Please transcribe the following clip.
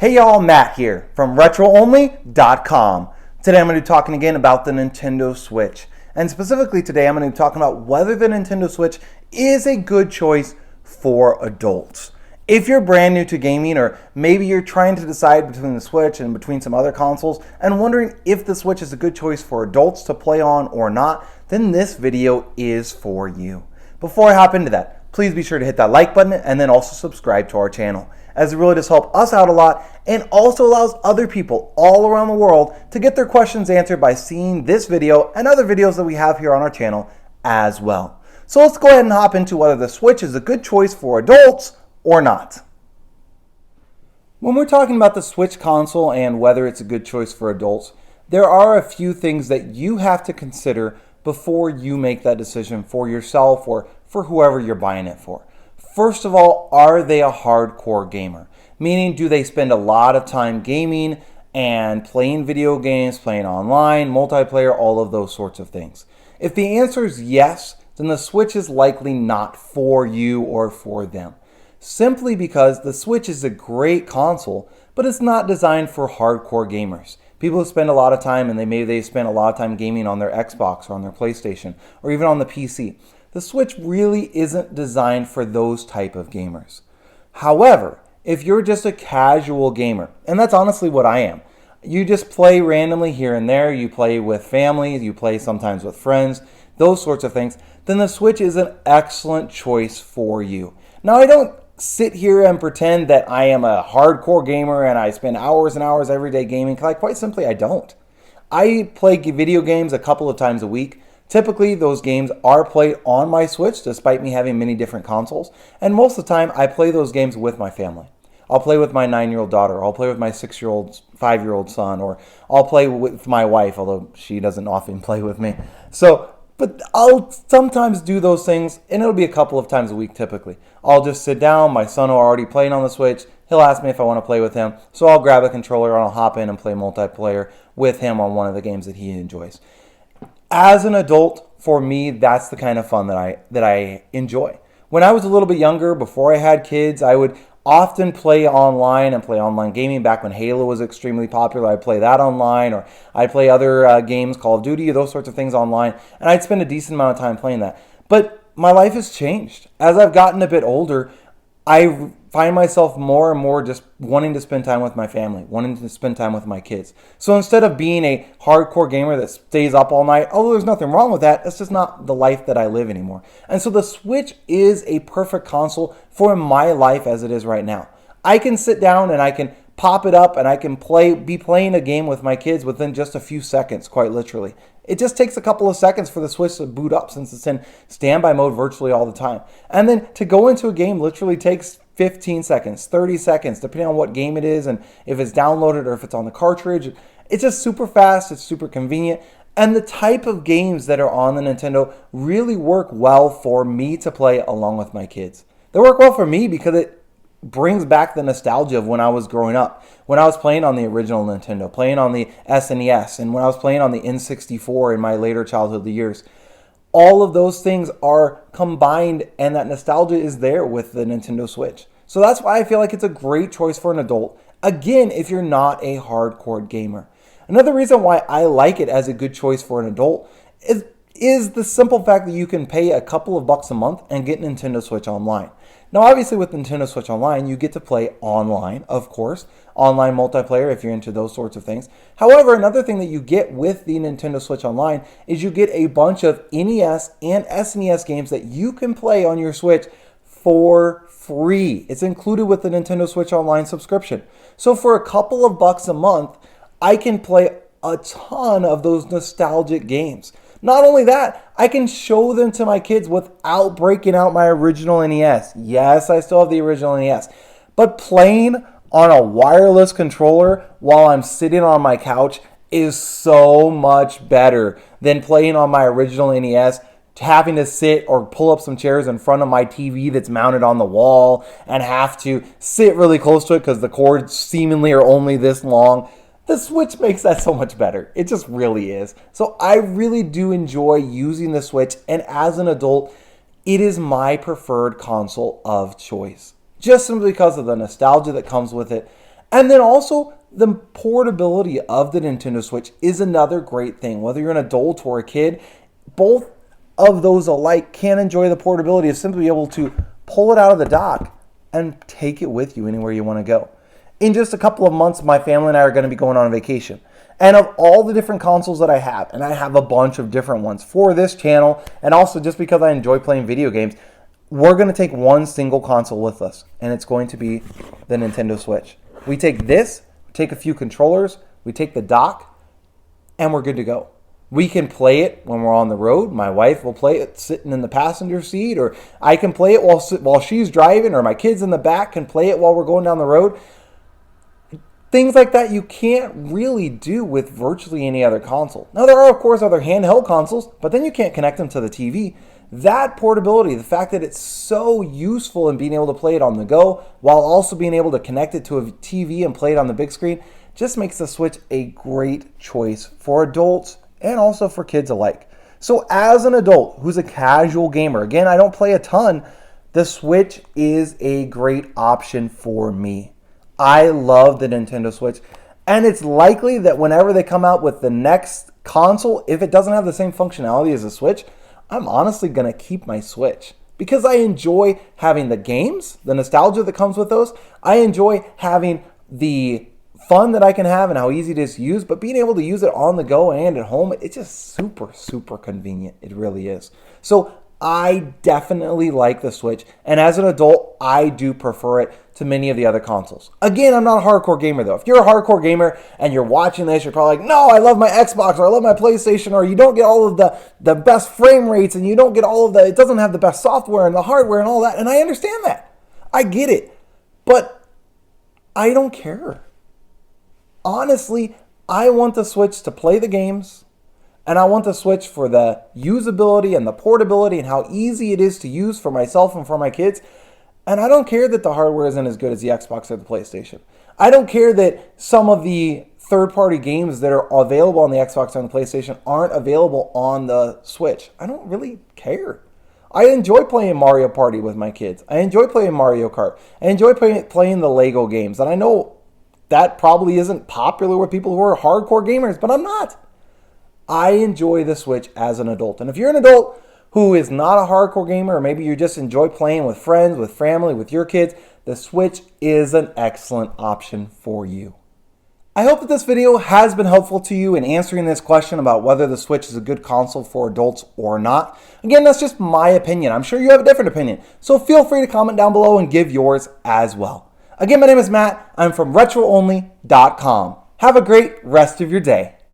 Hey y'all, Matt here from RetroOnly.com. Today I'm going to be talking again about the Nintendo Switch. And specifically today I'm going to be talking about whether the Nintendo Switch is a good choice for adults. If you're brand new to gaming, or maybe you're trying to decide between the Switch and between some other consoles and wondering if the Switch is a good choice for adults to play on or not, then this video is for you. Before I hop into that, please be sure to hit that like button and then also subscribe to our channel, as it really does help us out a lot and also allows other people all around the world to get their questions answered by seeing this video and other videos that we have here on our channel as well. So let's go ahead and hop into whether the Switch is a good choice for adults or not. When we're talking about the Switch console and whether it's a good choice for adults, there are a few things that you have to consider before you make that decision for yourself or for whoever you're buying it for. First of all, are they a hardcore gamer? Meaning, do they spend a lot of time gaming and playing video games, playing online, multiplayer, all of those sorts of things? If the answer is yes, then the Switch is likely not for you or for them. Simply because the Switch is a great console, but it's not designed for hardcore gamers. People who spend a lot of time, and they spend a lot of time gaming on their Xbox or on their PlayStation or even on the PC. The Switch really isn't designed for those type of gamers. However, if you're just a casual gamer, and that's honestly what I am, you just play randomly here and there, you play with family, you play sometimes with friends, those sorts of things, then the Switch is an excellent choice for you. Now, I don't sit here and pretend that I am a hardcore gamer and I spend hours and hours every day gaming, because quite simply I don't. I play video games a couple of times a week. Typically, those games are played on my Switch, despite me having many different consoles. And most of the time, I play those games with my family. I'll play with my 9-year-old daughter. I'll play with my 6-year-old, 5-year-old son. Or I'll play with my wife, although she doesn't often play with me. But I'll sometimes do those things, and it'll be a couple of times a week typically. I'll just sit down. My son will already playing on the Switch. He'll ask me if I want to play with him. So I'll grab a controller and I'll hop in and play multiplayer with him on one of the games that he enjoys. As an adult, for me, that's the kind of fun that I enjoy. When I was a little bit younger, before I had kids, I would often play online and play online gaming. Back when Halo was extremely popular, I'd play that online, or I'd play other games, Call of Duty, those sorts of things online, and I'd spend a decent amount of time playing that. But my life has changed. As I've gotten a bit older, I find myself more and more just wanting to spend time with my family, wanting to spend time with my kids. So instead of being a hardcore gamer that stays up all night, although there's nothing wrong with that, that's just not the life that I live anymore. And so the Switch is a perfect console for my life as it is right now. I can sit down and I can pop it up and I can be playing a game with my kids within just a few seconds, quite literally. It just takes a couple of seconds for the Switch to boot up, since it's in standby mode virtually all the time. And then to go into a game literally takes 15 seconds, 30 seconds, depending on what game it is and if it's downloaded or if it's on the cartridge. It's just super fast, it's super convenient. And the type of games that are on the Nintendo really work well for me to play along with my kids. They work well for me because it brings back the nostalgia of when I was growing up, when I was playing on the original Nintendo, playing on the SNES, and when I was playing on the N64 in my later childhood years. All of those things are combined, and that nostalgia is there with the Nintendo Switch. So that's why I feel like it's a great choice for an adult. Again, if you're not a hardcore gamer. Another reason why I like it as a good choice for an adult is the simple fact that you can pay a couple of bucks a month and get Nintendo Switch Online. Now, obviously, with Nintendo Switch Online, you get to play online, of course, online multiplayer if you're into those sorts of things. However, another thing that you get with the Nintendo Switch Online is you get a bunch of NES and SNES games that you can play on your Switch for free. It's included with the Nintendo Switch Online subscription. So for a couple of bucks a month, I can play a ton of those nostalgic games. Not only that, I can show them to my kids without breaking out my original NES. Yes, I still have the original NES. But playing on a wireless controller while I'm sitting on my couch is so much better than playing on my original NES, having to sit or pull up some chairs in front of my TV that's mounted on the wall and have to sit really close to it because the cords seemingly are only this long. The Switch makes that so much better. It just really is. So I really do enjoy using the Switch, and as an adult, it is my preferred console of choice. Just simply because of the nostalgia that comes with it, And then also, the portability of the Nintendo Switch is another great thing. Whether you're an adult or a kid, both of those alike can enjoy the portability of simply able to pull it out of the dock and take it with you anywhere you want to go. In just a couple of months, my family and I are going to be going on a vacation. And of all the different consoles that I have, and I have a bunch of different ones for this channel, and also just because I enjoy playing video games, we're going to take one single console with us, and it's going to be the Nintendo Switch. We take this, we take a few controllers, we take the dock, and we're good to go. We can play it when we're on the road. My wife will play it sitting in the passenger seat, or I can play it while she's driving, or my kids in the back can play it while we're going down the road. Things like that you can't really do with virtually any other console. Now, there are, of course, other handheld consoles, but then you can't connect them to the TV. That portability, the fact that it's so useful in being able to play it on the go while also being able to connect it to a TV and play it on the big screen, just makes the Switch a great choice for adults and also for kids alike. So as an adult who's a casual gamer, again, I don't play a ton, the Switch is a great option for me. I love the Nintendo Switch, and it's likely that whenever they come out with the next console, if it doesn't have the same functionality as the Switch, I'm honestly going to keep my Switch because I enjoy having the games, the nostalgia that comes with those. I enjoy having the fun that I can have and how easy it is to use, but being able to use it on the go and at home, it's just super, super convenient. It really is. So I definitely like the Switch, and as an adult, I do prefer it to many of the other consoles. Again, I'm not a hardcore gamer though. If you're a hardcore gamer and you're watching this, you're probably like, no, I love my Xbox, or I love my PlayStation, or you don't get all of the best frame rates, and you don't get all of it doesn't have the best software and the hardware and all that, and I understand that. I get it, but I don't care. Honestly, I want the Switch to play the games, and I want the Switch for the usability and the portability and how easy it is to use for myself and for my kids. And I don't care that the hardware isn't as good as the Xbox or the PlayStation. I don't care that some of the third-party games that are available on the Xbox and the PlayStation aren't available on the Switch. I don't really care. I enjoy playing Mario Party with my kids. I enjoy playing Mario Kart. I enjoy playing the Lego games. And I know that probably isn't popular with people who are hardcore gamers, but I'm not. I enjoy the Switch as an adult. And if you're an adult who is not a hardcore gamer, or maybe you just enjoy playing with friends, with family, with your kids, the Switch is an excellent option for you. I hope that this video has been helpful to you in answering this question about whether the Switch is a good console for adults or not. Again, that's just my opinion. I'm sure you have a different opinion, so feel free to comment down below and give yours as well. Again, my name is Matt. I'm from RetroOnly.com. Have a great rest of your day.